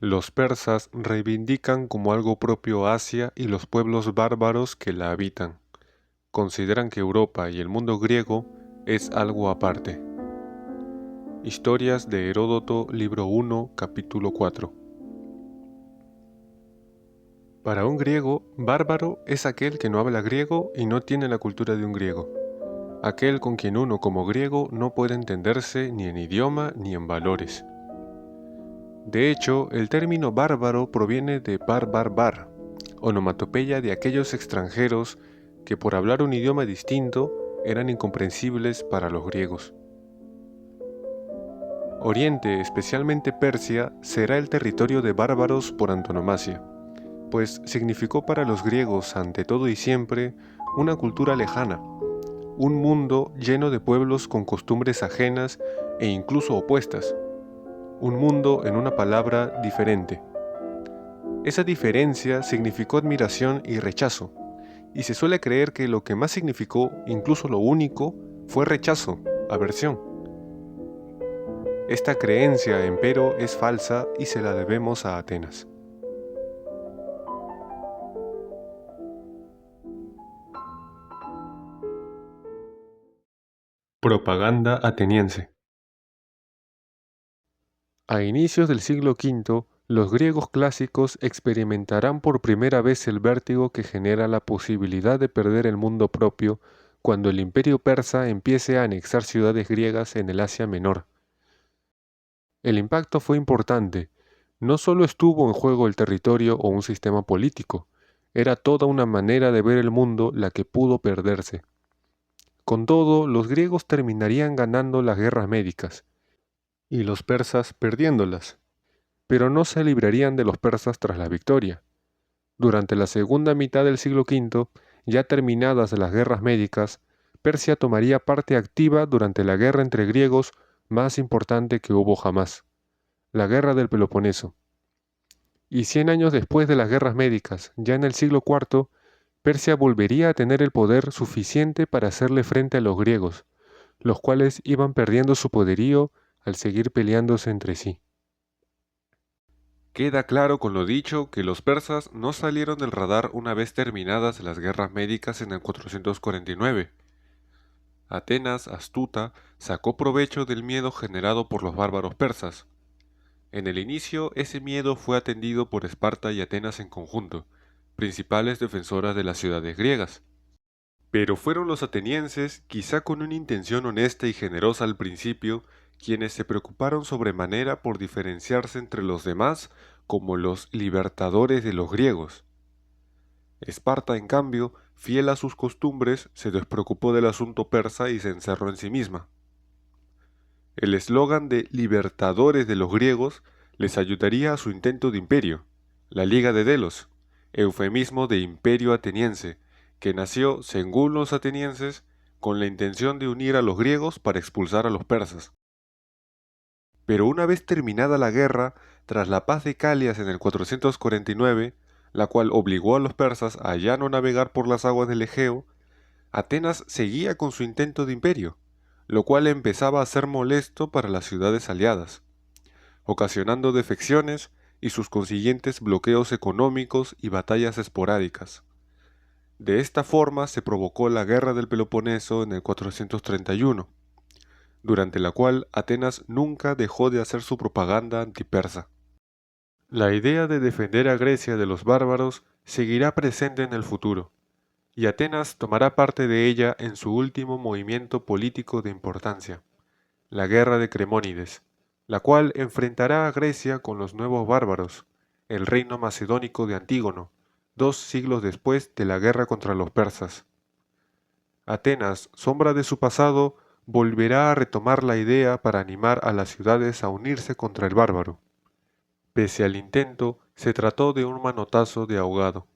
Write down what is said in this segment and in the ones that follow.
Los persas reivindican como algo propio Asia y los pueblos bárbaros que la habitan. Consideran que Europa y el mundo griego es algo aparte. Historias de Heródoto, libro 1, capítulo 4. Para un griego, bárbaro es aquel que no habla griego y no tiene la cultura de un griego. Aquel con quien uno como griego no puede entenderse ni en idioma ni en valores. De hecho, el término bárbaro proviene de bar, onomatopeya de aquellos extranjeros que por hablar un idioma distinto eran incomprensibles para los griegos. Oriente, especialmente Persia, será el territorio de bárbaros por antonomasia, pues significó para los griegos ante todo y siempre una cultura lejana, un mundo lleno de pueblos con costumbres ajenas e incluso opuestas, un mundo, en una palabra, diferente. Esa diferencia significó admiración y rechazo, y se suele creer que lo que más significó, incluso lo único, fue rechazo, aversión. Esta creencia, empero, es falsa y se la debemos a Atenas. Propaganda ateniense. A inicios del siglo V, los griegos clásicos experimentarán por primera vez el vértigo que genera la posibilidad de perder el mundo propio cuando el imperio persa empiece a anexar ciudades griegas en el Asia Menor. El impacto fue importante. No solo estuvo en juego el territorio o un sistema político, era toda una manera de ver el mundo la que pudo perderse. Con todo, los griegos terminarían ganando las guerras médicas, y los persas perdiéndolas, pero no se librarían de los persas tras la victoria. Durante la segunda mitad del siglo V, ya terminadas las guerras médicas, Persia tomaría parte activa durante la guerra entre griegos más importante que hubo jamás, la Guerra del Peloponeso. Y 100 años después de las guerras médicas, ya en el siglo IV, Persia volvería a tener el poder suficiente para hacerle frente a los griegos, los cuales iban perdiendo su poderío al seguir peleándose entre sí. Queda claro con lo dicho que los persas no salieron del radar una vez terminadas las guerras médicas en el 449. Atenas, astuta, sacó provecho del miedo generado por los bárbaros persas. En el inicio, ese miedo fue atendido por Esparta y Atenas en conjunto, principales defensoras de las ciudades griegas. Pero fueron los atenienses, quizá con una intención honesta y generosa al principio, quienes se preocuparon sobremanera por diferenciarse entre los demás como los libertadores de los griegos. Esparta, en cambio, fiel a sus costumbres, se despreocupó del asunto persa y se encerró en sí misma. El eslogan de libertadores de los griegos les ayudaría a su intento de imperio, la Liga de Delos, eufemismo de imperio ateniense, que nació, según los atenienses, con la intención de unir a los griegos para expulsar a los persas. Pero una vez terminada la guerra, tras la paz de Calias en el 449, la cual obligó a los persas a ya no navegar por las aguas del Egeo, Atenas seguía con su intento de imperio, lo cual empezaba a ser molesto para las ciudades aliadas, ocasionando defecciones y sus consiguientes bloqueos económicos y batallas esporádicas. De esta forma se provocó la Guerra del Peloponeso en el 431, durante la cual Atenas nunca dejó de hacer su propaganda antipersa. La idea de defender a Grecia de los bárbaros seguirá presente en el futuro, y Atenas tomará parte de ella en su último movimiento político de importancia, la Guerra de Cremónides, la cual enfrentará a Grecia con los nuevos bárbaros, el reino macedónico de Antígono, 2 siglos después de la guerra contra los persas. Atenas, sombra de su pasado, volverá a retomar la idea para animar a las ciudades a unirse contra el bárbaro. Pese al intento, se trató de un manotazo de ahogado.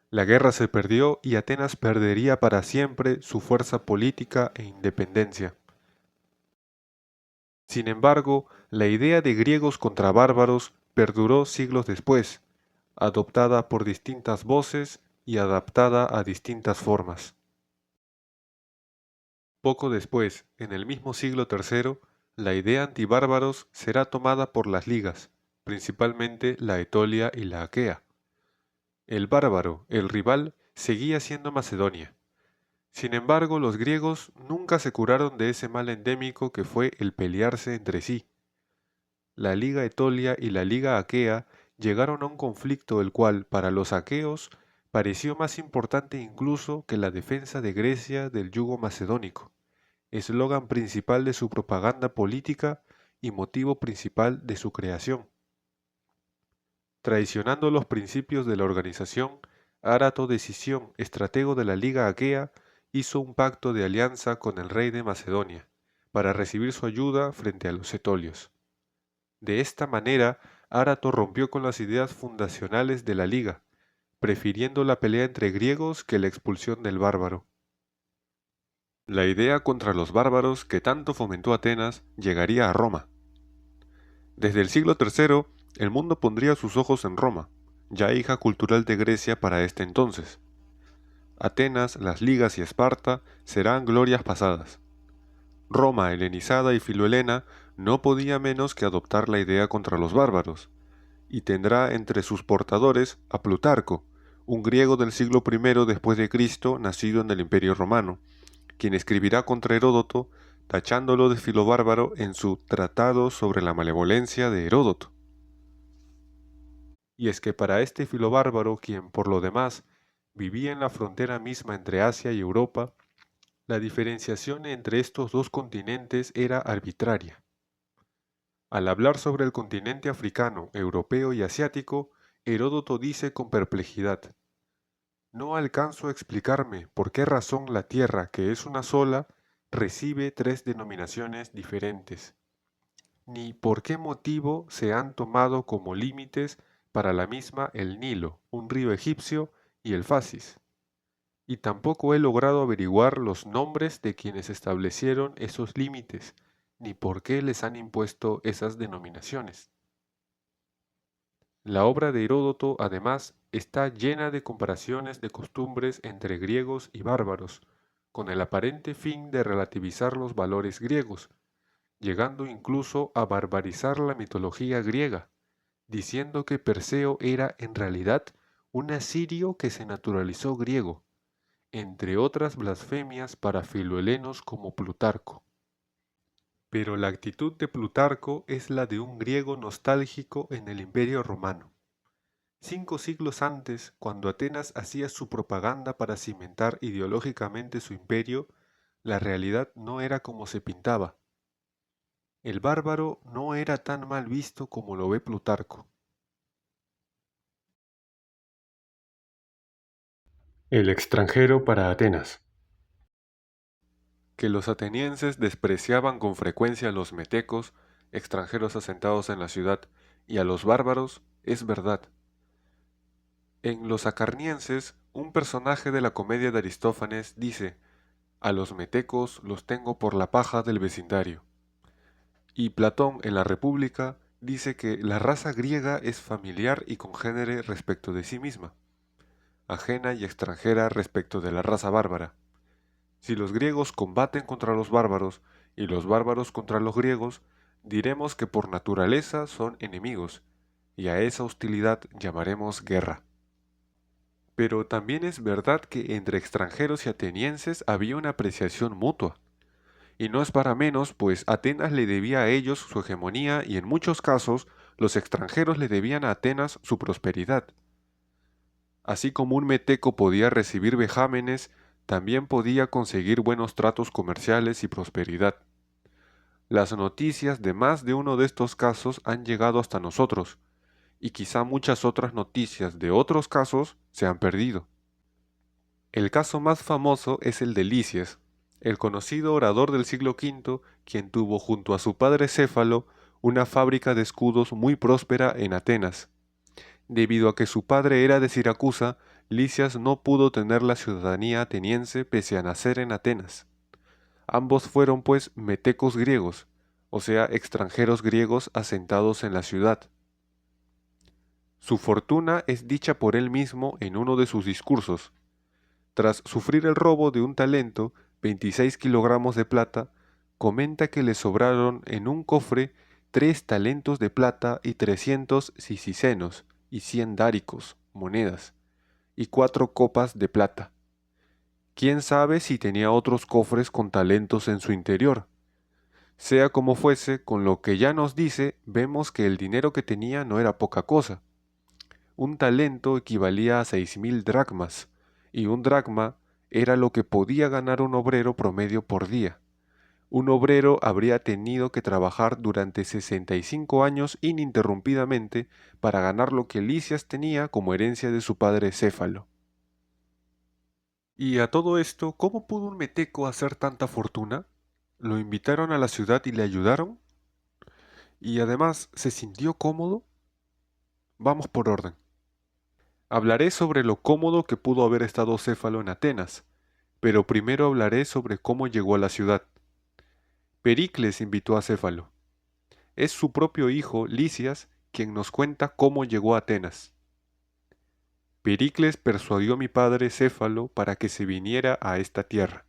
La guerra se perdió y Atenas perdería para siempre su fuerza política e independencia. Sin embargo, la idea de griegos contra bárbaros perduró siglos después, adoptada por distintas voces y adaptada a distintas formas. Poco después, en el mismo siglo III, la idea antibárbaros será tomada por las ligas, principalmente la Etolia y la Aquea. El bárbaro, el rival, seguía siendo Macedonia. Sin embargo, los griegos nunca se curaron de ese mal endémico que fue el pelearse entre sí. La Liga Etolia y la Liga Aquea llegaron a un conflicto el cual, para los aqueos, pareció más importante incluso que la defensa de Grecia del yugo macedónico, eslogan principal de su propaganda política y motivo principal de su creación. Traicionando los principios de la organización, Árato de Sición, estratego de la Liga Aquea, hizo un pacto de alianza con el rey de Macedonia, para recibir su ayuda frente a los etolios. De esta manera, Árato rompió con las ideas fundacionales de la Liga, prefiriendo la pelea entre griegos que la expulsión del bárbaro. La idea contra los bárbaros que tanto fomentó Atenas llegaría a Roma. Desde el siglo III, el mundo pondría sus ojos en Roma, ya hija cultural de Grecia para este entonces. Atenas, las ligas y Esparta serán glorias pasadas. Roma, helenizada y filohelena, no podía menos que adoptar la idea contra los bárbaros, y tendrá entre sus portadores a Plutarco, un griego del siglo I después de Cristo nacido en el Imperio Romano, quien escribirá contra Heródoto, tachándolo de filobárbaro en su Tratado sobre la malevolencia de Heródoto. Y es que para este filobárbaro, quien por lo demás vivía en la frontera misma entre Asia y Europa, la diferenciación entre estos dos continentes era arbitraria. Al hablar sobre el continente africano, europeo y asiático, Heródoto dice con perplejidad: no alcanzo a explicarme por qué razón la tierra, que es una sola, recibe tres denominaciones diferentes, ni por qué motivo se han tomado como límites para la misma el Nilo, un río egipcio, y el Fasis. Y tampoco he logrado averiguar los nombres de quienes establecieron esos límites, ni por qué les han impuesto esas denominaciones. La obra de Heródoto, además, está llena de comparaciones de costumbres entre griegos y bárbaros, con el aparente fin de relativizar los valores griegos, llegando incluso a barbarizar la mitología griega, diciendo que Perseo era en realidad un asirio que se naturalizó griego, entre otras blasfemias para filohelenos como Plutarco. Pero la actitud de Plutarco es la de un griego nostálgico en el Imperio Romano. 5 siglos antes, cuando Atenas hacía su propaganda para cimentar ideológicamente su imperio, la realidad no era como se pintaba. El bárbaro no era tan mal visto como lo ve Plutarco. El extranjero para Atenas. Que los atenienses despreciaban con frecuencia a los metecos, extranjeros asentados en la ciudad, y a los bárbaros, es verdad. En Los Acarnienses, un personaje de la comedia de Aristófanes dice: a los metecos los tengo por la paja del vecindario. Y Platón en la República dice que la raza griega es familiar y congénere respecto de sí misma, ajena y extranjera respecto de la raza bárbara. Si los griegos combaten contra los bárbaros y los bárbaros contra los griegos, diremos que por naturaleza son enemigos, y a esa hostilidad llamaremos guerra. Pero también es verdad que entre extranjeros y atenienses había una apreciación mutua. Y no es para menos, pues Atenas le debía a ellos su hegemonía y en muchos casos los extranjeros le debían a Atenas su prosperidad. Así como un meteco podía recibir vejámenes, también podía conseguir buenos tratos comerciales y prosperidad. Las noticias de más de uno de estos casos han llegado hasta nosotros, y quizá muchas otras noticias de otros casos se han perdido. El caso más famoso es el de Lisias, el conocido orador del siglo V, quien tuvo junto a su padre Céfalo una fábrica de escudos muy próspera en Atenas. Debido a que su padre era de Siracusa, Lisias no pudo tener la ciudadanía ateniense pese a nacer en Atenas. Ambos fueron pues metecos griegos, o sea, extranjeros griegos asentados en la ciudad. Su fortuna es dicha por él mismo en uno de sus discursos. Tras sufrir el robo de un talento, 26 kilogramos de plata, comenta que le sobraron en un cofre 3 talentos de plata y 300 sicicenos y 100 dáricos, monedas, y 4 copas de plata. ¿Quién sabe si tenía otros cofres con talentos en su interior? Sea como fuese, con lo que ya nos dice, vemos que el dinero que tenía no era poca cosa. Un talento equivalía a 6.000 dracmas, y un dracma era lo que podía ganar un obrero promedio por día. Un obrero habría tenido que trabajar durante 65 años ininterrumpidamente para ganar lo que Lisias tenía como herencia de su padre Céfalo. Y a todo esto, ¿cómo pudo un meteco hacer tanta fortuna? ¿Lo invitaron a la ciudad y le ayudaron? Y además, ¿se sintió cómodo? Vamos por orden. Hablaré sobre lo cómodo que pudo haber estado Céfalo en Atenas, pero primero hablaré sobre cómo llegó a la ciudad. Pericles invitó a Céfalo. Es su propio hijo, Lisias, quien nos cuenta cómo llegó a Atenas. Pericles persuadió a mi padre Céfalo para que se viniera a esta tierra.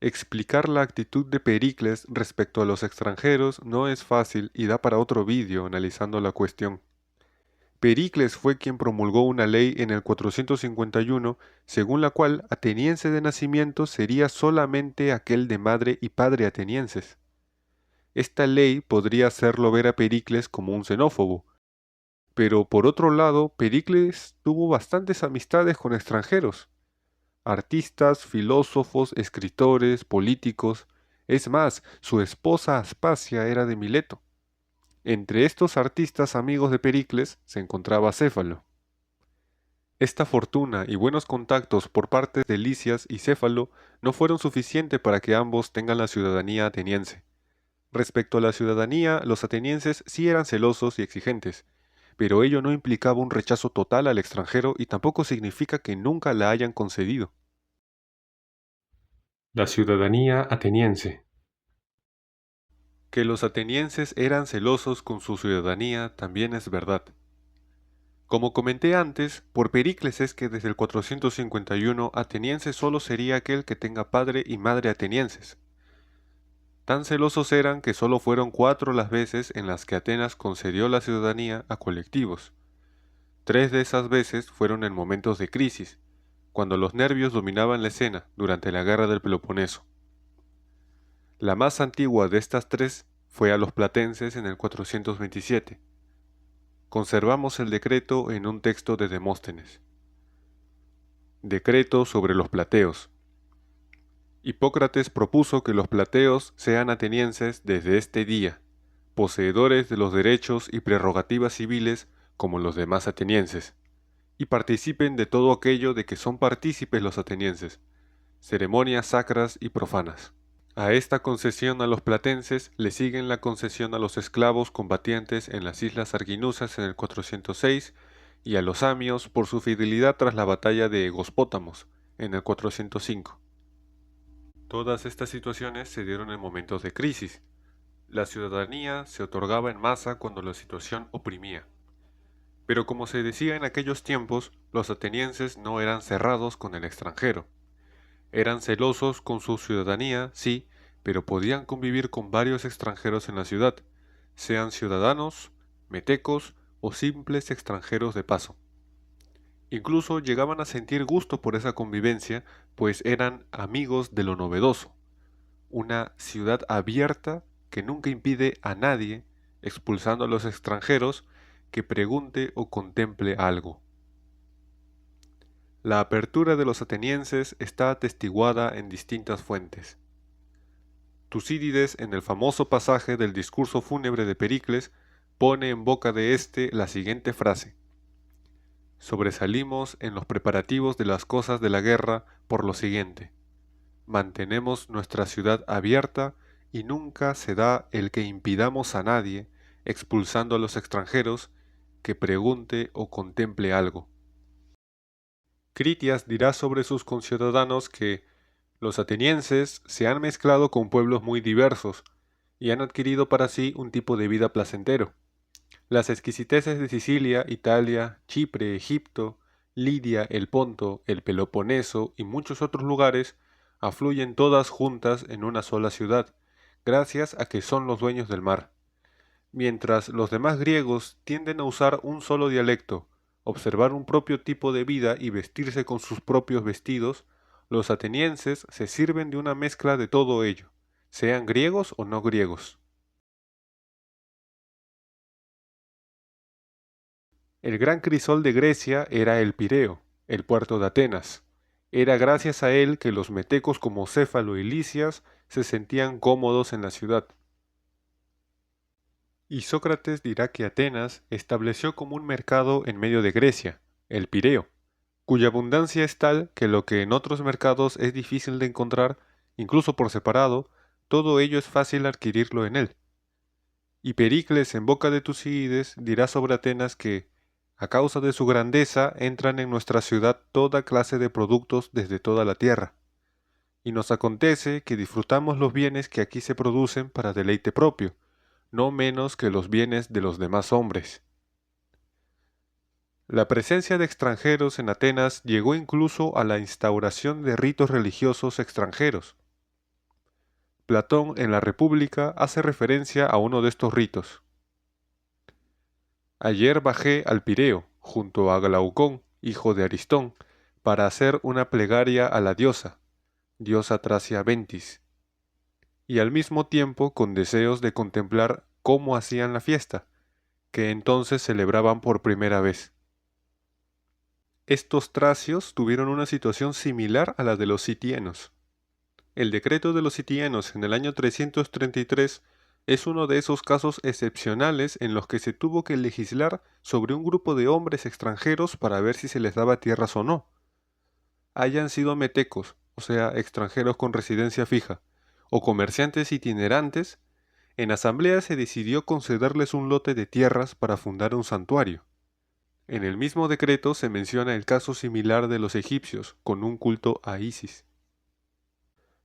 Explicar la actitud de Pericles respecto a los extranjeros no es fácil y da para otro vídeo analizando la cuestión. Pericles fue quien promulgó una ley en el 451, según la cual ateniense de nacimiento sería solamente aquel de madre y padre atenienses. Esta ley podría hacerlo ver a Pericles como un xenófobo, pero por otro lado, Pericles tuvo bastantes amistades con extranjeros, artistas, filósofos, escritores, políticos. Es más, su esposa Aspasia era de Mileto. Entre estos artistas amigos de Pericles se encontraba Céfalo. Esta fortuna y buenos contactos por parte de Lisias y Céfalo no fueron suficientes para que ambos tengan la ciudadanía ateniense. Respecto a la ciudadanía, los atenienses sí eran celosos y exigentes, pero ello no implicaba un rechazo total al extranjero y tampoco significa que nunca la hayan concedido. La ciudadanía ateniense. Que los atenienses eran celosos con su ciudadanía también es verdad. Como comenté antes, por Pericles es que desde el 451 ateniense solo sería aquel que tenga padre y madre atenienses. Tan celosos eran que solo fueron 4 las veces en las que Atenas concedió la ciudadanía a colectivos. 3 de esas veces fueron en momentos de crisis, cuando los nervios dominaban la escena durante la guerra del Peloponeso. La más antigua de estas 3 fue a los platenses en el 427. Conservamos el decreto en un texto de Demóstenes. Decreto sobre los plateos. Hipócrates propuso que los plateos sean atenienses desde este día, poseedores de los derechos y prerrogativas civiles como los demás atenienses, y participen de todo aquello de que son partícipes los atenienses, ceremonias sacras y profanas. A esta concesión a los platenses le siguen la concesión a los esclavos combatientes en las islas Arginusas en el 406 y a los samios por su fidelidad tras la batalla de Egospótamos en el 405. Todas estas situaciones se dieron en momentos de crisis. La ciudadanía se otorgaba en masa cuando la situación oprimía. Pero como se decía en aquellos tiempos, los atenienses no eran cerrados con el extranjero. Eran celosos con su ciudadanía, sí, pero podían convivir con varios extranjeros en la ciudad, sean ciudadanos, metecos o simples extranjeros de paso. Incluso llegaban a sentir gusto por esa convivencia, pues eran amigos de lo novedoso, una ciudad abierta que nunca impide a nadie, expulsando a los extranjeros, que pregunte o contemple algo. La apertura de los atenienses está atestiguada en distintas fuentes. Tucídides, en el famoso pasaje del discurso fúnebre de Pericles, pone en boca de éste la siguiente frase: sobresalimos en los preparativos de las cosas de la guerra por lo siguiente: mantenemos nuestra ciudad abierta y nunca se da el que impidamos a nadie, expulsando a los extranjeros, que pregunte o contemple algo. Critias dirá sobre sus conciudadanos que los atenienses se han mezclado con pueblos muy diversos y han adquirido para sí un tipo de vida placentero. Las exquisiteces de Sicilia, Italia, Chipre, Egipto, Lidia, el Ponto, el Peloponeso y muchos otros lugares afluyen todas juntas en una sola ciudad, gracias a que son los dueños del mar. Mientras los demás griegos tienden a usar un solo dialecto, observar un propio tipo de vida y vestirse con sus propios vestidos, los atenienses se sirven de una mezcla de todo ello, sean griegos o no griegos. El gran crisol de Grecia era el Pireo, el puerto de Atenas. Era gracias a él que los metecos como Céfalo y Lisias se sentían cómodos en la ciudad. Y Sócrates dirá que Atenas estableció como un mercado en medio de Grecia, el Pireo, cuya abundancia es tal que lo que en otros mercados es difícil de encontrar, incluso por separado, todo ello es fácil adquirirlo en él. Y Pericles, en boca de Tucídides, dirá sobre Atenas que, a causa de su grandeza, entran en nuestra ciudad toda clase de productos desde toda la tierra. Y nos acontece que disfrutamos los bienes que aquí se producen para deleite propio, no menos que los bienes de los demás hombres. La presencia de extranjeros en Atenas llegó incluso a la instauración de ritos religiosos extranjeros. Platón en la República hace referencia a uno de estos ritos. Ayer bajé al Pireo, junto a Glaucón, hijo de Aristón, para hacer una plegaria a la diosa Tracia Ventis, y al mismo tiempo con deseos de contemplar cómo hacían la fiesta, que entonces celebraban por primera vez. Estos tracios tuvieron una situación similar a la de los sitienos. El decreto de los sitienos en el año 333 es uno de esos casos excepcionales en los que se tuvo que legislar sobre un grupo de hombres extranjeros para ver si se les daba tierras o no. Hayan sido metecos, o sea, extranjeros con residencia fija, o comerciantes itinerantes, en asamblea se decidió concederles un lote de tierras para fundar un santuario. En el mismo decreto se menciona el caso similar de los egipcios, con un culto a Isis.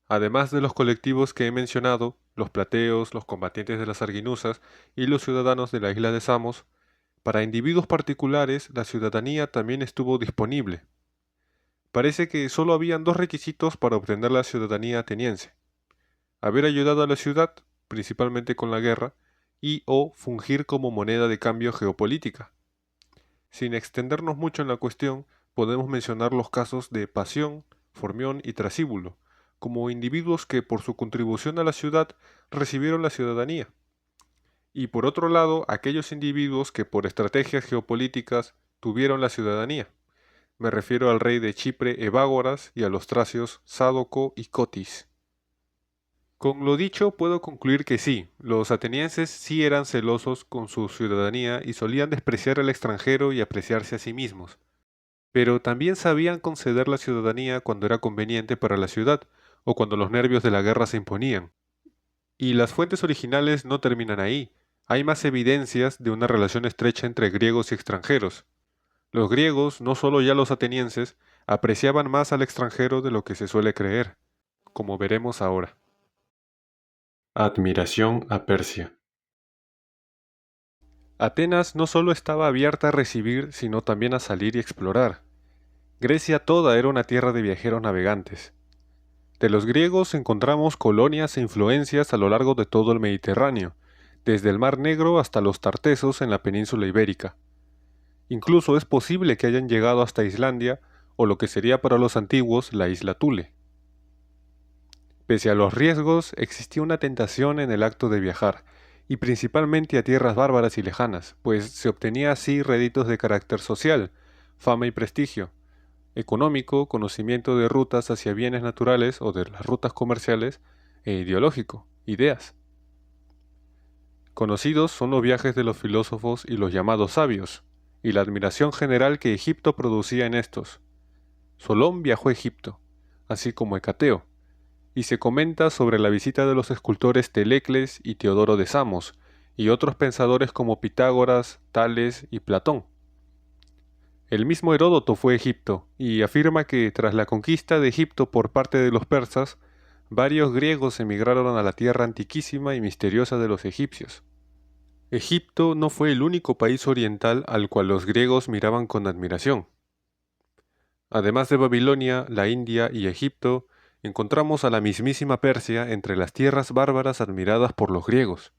Además de los colectivos que he mencionado, los plateos, los combatientes de las Arginusas y los ciudadanos de la isla de Samos, para individuos particulares la ciudadanía también estuvo disponible. Parece que solo habían dos requisitos para obtener la ciudadanía ateniense: haber ayudado a la ciudad, principalmente con la guerra, y o fungir como moneda de cambio geopolítica. Sin extendernos mucho en la cuestión, podemos mencionar los casos de Pasión, Formión y Trasíbulo, como individuos que por su contribución a la ciudad recibieron la ciudadanía, y por otro lado aquellos individuos que por estrategias geopolíticas tuvieron la ciudadanía. Me refiero al rey de Chipre Evágoras y a los tracios Sádoco y Cotis. Con lo dicho puedo concluir que sí, los atenienses sí eran celosos con su ciudadanía y solían despreciar al extranjero y apreciarse a sí mismos, pero también sabían conceder la ciudadanía cuando era conveniente para la ciudad o cuando los nervios de la guerra se imponían. Y las fuentes originales no terminan ahí. Hay más evidencias de una relación estrecha entre griegos y extranjeros. Los griegos, no solo ya los atenienses, apreciaban más al extranjero de lo que se suele creer, como veremos ahora. Admiración a Persia. Atenas no solo estaba abierta a recibir, sino también a salir y explorar. Grecia toda era una tierra de viajeros navegantes. De los griegos encontramos colonias e influencias a lo largo de todo el Mediterráneo, desde el Mar Negro hasta los Tartesos en la península ibérica. Incluso es posible que hayan llegado hasta Islandia, o lo que sería para los antiguos la isla Thule. Pese a los riesgos, existía una tentación en el acto de viajar, y principalmente a tierras bárbaras y lejanas, pues se obtenía así réditos de carácter social, fama y prestigio, económico, conocimiento de rutas hacia bienes naturales o de las rutas comerciales, e ideológico, ideas. Conocidos son los viajes de los filósofos y los llamados sabios, y la admiración general que Egipto producía en estos. Solón viajó a Egipto, así como Hecateo, y se comenta sobre la visita de los escultores Telecles y Teodoro de Samos, y otros pensadores como Pitágoras, Tales y Platón. El mismo Heródoto fue a Egipto, y afirma que tras la conquista de Egipto por parte de los persas, varios griegos emigraron a la tierra antiquísima y misteriosa de los egipcios. Egipto no fue el único país oriental al cual los griegos miraban con admiración. Además de Babilonia, la India y Egipto, encontramos a la mismísima Persia entre las tierras bárbaras admiradas por los griegos.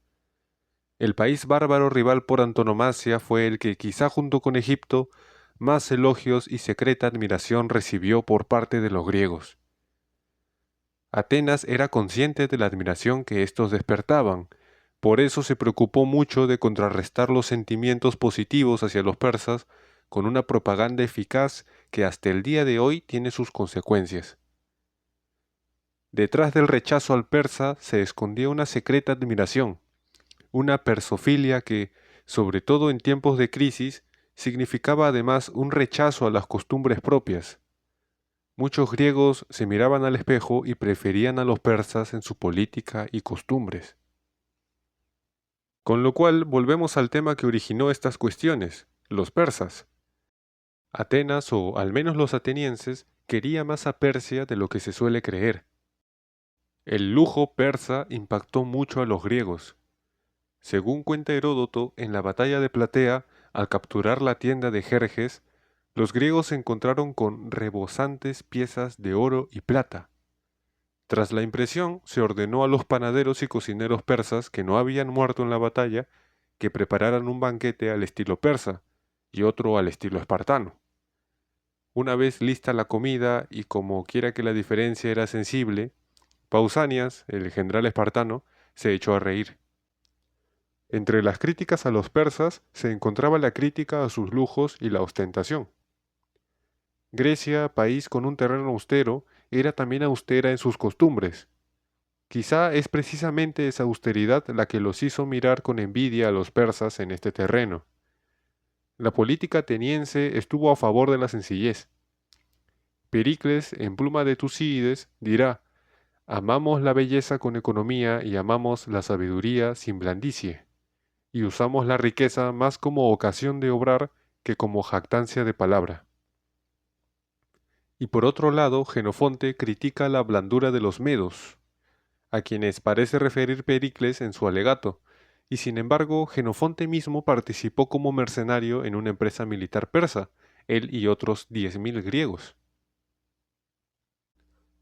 El país bárbaro rival por antonomasia fue el que, quizá junto con Egipto, más elogios y secreta admiración recibió por parte de los griegos. Atenas era consciente de la admiración que éstos despertaban, por eso se preocupó mucho de contrarrestar los sentimientos positivos hacia los persas con una propaganda eficaz que hasta el día de hoy tiene sus consecuencias. Detrás del rechazo al persa se escondía una secreta admiración, una persofilia que, sobre todo en tiempos de crisis, significaba además un rechazo a las costumbres propias. Muchos griegos se miraban al espejo y preferían a los persas en su política y costumbres. Con lo cual volvemos al tema que originó estas cuestiones, los persas. Atenas, o al menos los atenienses, quería más a Persia de lo que se suele creer. El lujo persa impactó mucho a los griegos. Según cuenta Heródoto, en la batalla de Platea, al capturar la tienda de Jerjes, los griegos se encontraron con rebosantes piezas de oro y plata. Tras la impresión, se ordenó a los panaderos y cocineros persas que no habían muerto en la batalla que prepararan un banquete al estilo persa y otro al estilo espartano. Una vez lista la comida y como quiera que la diferencia era sensible, Pausanias, el general espartano, se echó a reír. Entre las críticas a los persas se encontraba la crítica a sus lujos y la ostentación. Grecia, país con un terreno austero, era también austera en sus costumbres. Quizá es precisamente esa austeridad la que los hizo mirar con envidia a los persas en este terreno. La política ateniense estuvo a favor de la sencillez. Pericles, en Pluma de Tucídides, dirá: amamos la belleza con economía y amamos la sabiduría sin blandicie, y usamos la riqueza más como ocasión de obrar que como jactancia de palabra. Y por otro lado, Jenofonte critica la blandura de los medos, a quienes parece referir Pericles en su alegato, y sin embargo Jenofonte mismo participó como mercenario en una empresa militar persa, él y otros 10.000 griegos.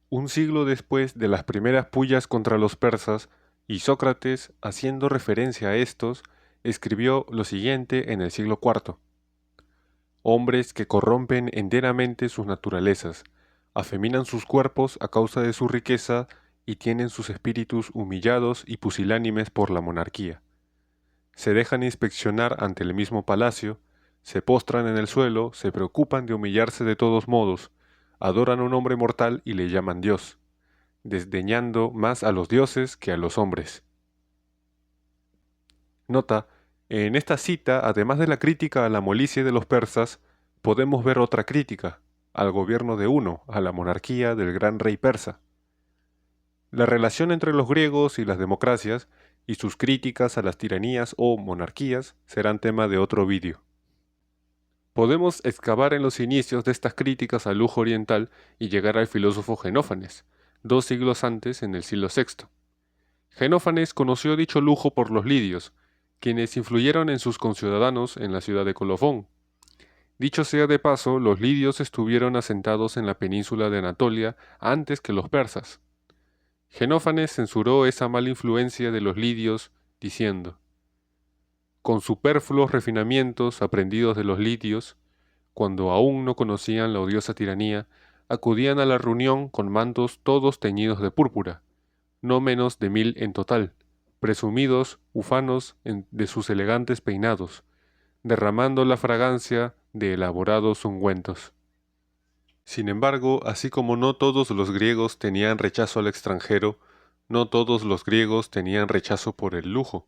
Un siglo después de las primeras pullas contra los persas, y Sócrates, haciendo referencia a estos, escribió lo siguiente en el siglo IV: hombres que corrompen enteramente sus naturalezas, afeminan sus cuerpos a causa de su riqueza y tienen sus espíritus humillados y pusilánimes por la monarquía. Se dejan inspeccionar ante el mismo palacio, se postran en el suelo, se preocupan de humillarse de todos modos, adoran a un hombre mortal y le llaman Dios, desdeñando más a los dioses que a los hombres. Nota: en esta cita, además de la crítica a la molicie de los persas, podemos ver otra crítica, al gobierno de uno, a la monarquía del gran rey persa. La relación entre los griegos y las democracias, y sus críticas a las tiranías o monarquías, serán tema de otro vídeo. Podemos excavar en los inicios de estas críticas al lujo oriental y llegar al filósofo Genófanes, 2 siglos antes, en el siglo VI. Genófanes conoció dicho lujo por los lidios, quienes influyeron en sus conciudadanos en la ciudad de Colofón. Dicho sea de paso, los lidios estuvieron asentados en la península de Anatolia antes que los persas. Genófanes censuró esa mala influencia de los lidios, diciendo: con superfluos refinamientos aprendidos de los lidios, cuando aún no conocían la odiosa tiranía, acudían a la reunión con mantos todos teñidos de púrpura, no menos de 1000 en total, presumidos ufanos de sus elegantes peinados, derramando la fragancia de elaborados ungüentos. Sin embargo, así como no todos los griegos tenían rechazo al extranjero, no todos los griegos tenían rechazo por el lujo.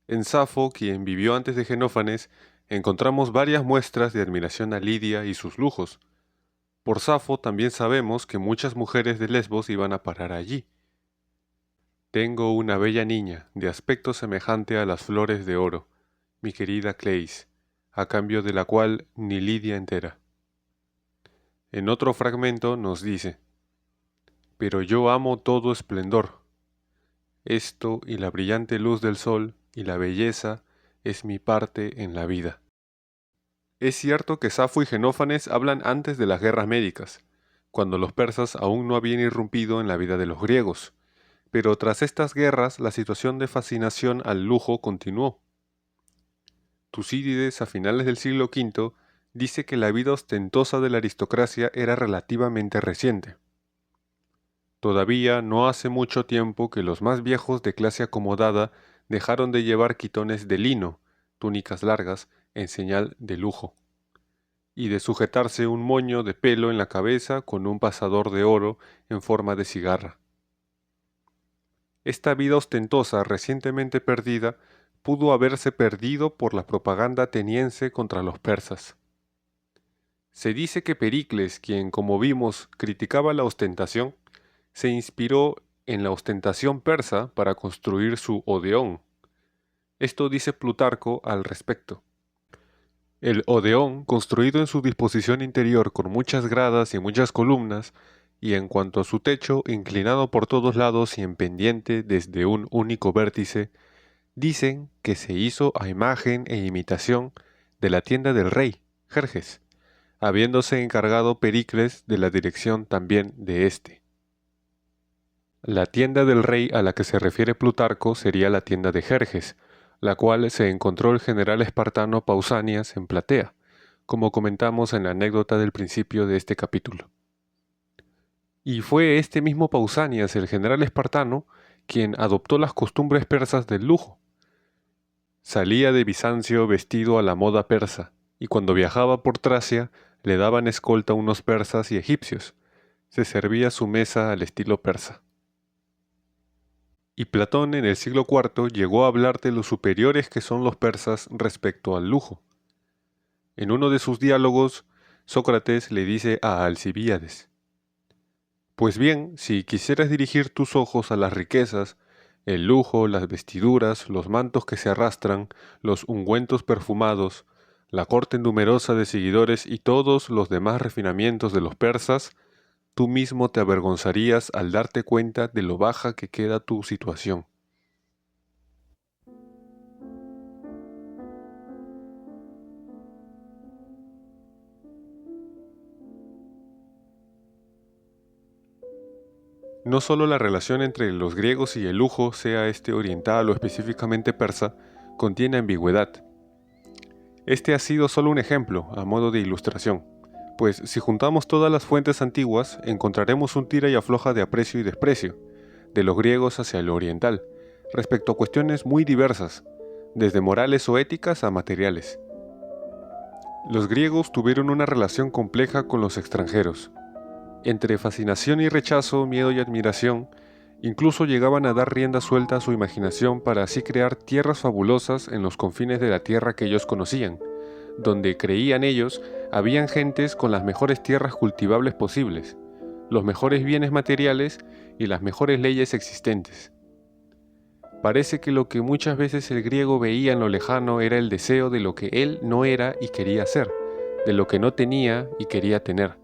En Safo, quien vivió antes de Genófanes, encontramos varias muestras de admiración a Lidia y sus lujos. Por Safo también sabemos que muchas mujeres de Lesbos iban a parar allí. Tengo una bella niña, de aspecto semejante a las flores de oro, mi querida Cleis, a cambio de la cual ni Lidia entera. En otro fragmento nos dice: pero yo amo todo esplendor. Esto y la brillante luz del sol y la belleza es mi parte en la vida. Es cierto que Safo y Genófanes hablan antes de las guerras médicas, cuando los persas aún no habían irrumpido en la vida de los griegos, pero tras estas guerras la situación de fascinación al lujo continuó. Tucídides, a finales del siglo V, dice que la vida ostentosa de la aristocracia era relativamente reciente. Todavía no hace mucho tiempo que los más viejos de clase acomodada dejaron de llevar quitones de lino, túnicas largas, en señal de lujo, y de sujetarse un moño de pelo en la cabeza con un pasador de oro en forma de cigarra. Esta vida ostentosa recientemente perdida pudo haberse perdido por la propaganda ateniense contra los persas. Se dice que Pericles, quien, como vimos, criticaba la ostentación, se inspiró en la ostentación persa para construir su Odeón. Esto dice Plutarco al respecto. El Odeón, construido en su disposición interior con muchas gradas y muchas columnas, y en cuanto a su techo, inclinado por todos lados y en pendiente desde un único vértice, dicen que se hizo a imagen e imitación de la tienda del rey, Jerjes, habiéndose encargado Pericles de la dirección también de éste. La tienda del rey a la que se refiere Plutarco sería la tienda de Jerjes, la cual se encontró el general espartano Pausanias en Platea, como comentamos en la anécdota del principio de este capítulo. Y fue este mismo Pausanias, el general espartano, quien adoptó las costumbres persas del lujo. Salía de Bizancio vestido a la moda persa, y cuando viajaba por Tracia le daban escolta unos persas y egipcios. Se servía su mesa al estilo persa. Y Platón en el siglo IV llegó a hablar de lo superiores que son los persas respecto al lujo. En uno de sus diálogos, Sócrates le dice a Alcibíades: «Pues bien, si quisieras dirigir tus ojos a las riquezas, el lujo, las vestiduras, los mantos que se arrastran, los ungüentos perfumados, la corte numerosa de seguidores y todos los demás refinamientos de los persas, tú mismo te avergonzarías al darte cuenta de lo baja que queda tu situación». No solo la relación entre los griegos y el lujo, sea este oriental o específicamente persa, contiene ambigüedad. Este ha sido solo un ejemplo, a modo de ilustración, pues si juntamos todas las fuentes antiguas, encontraremos un tira y afloja de aprecio y desprecio, de los griegos hacia el oriental, respecto a cuestiones muy diversas, desde morales o éticas a materiales. Los griegos tuvieron una relación compleja con los extranjeros. Entre fascinación y rechazo, miedo y admiración, incluso llegaban a dar rienda suelta a su imaginación para así crear tierras fabulosas en los confines de la tierra que ellos conocían, donde creían ellos habían gentes con las mejores tierras cultivables posibles, los mejores bienes materiales y las mejores leyes existentes. Parece que lo que muchas veces el griego veía en lo lejano era el deseo de lo que él no era y quería ser, de lo que no tenía y quería tener.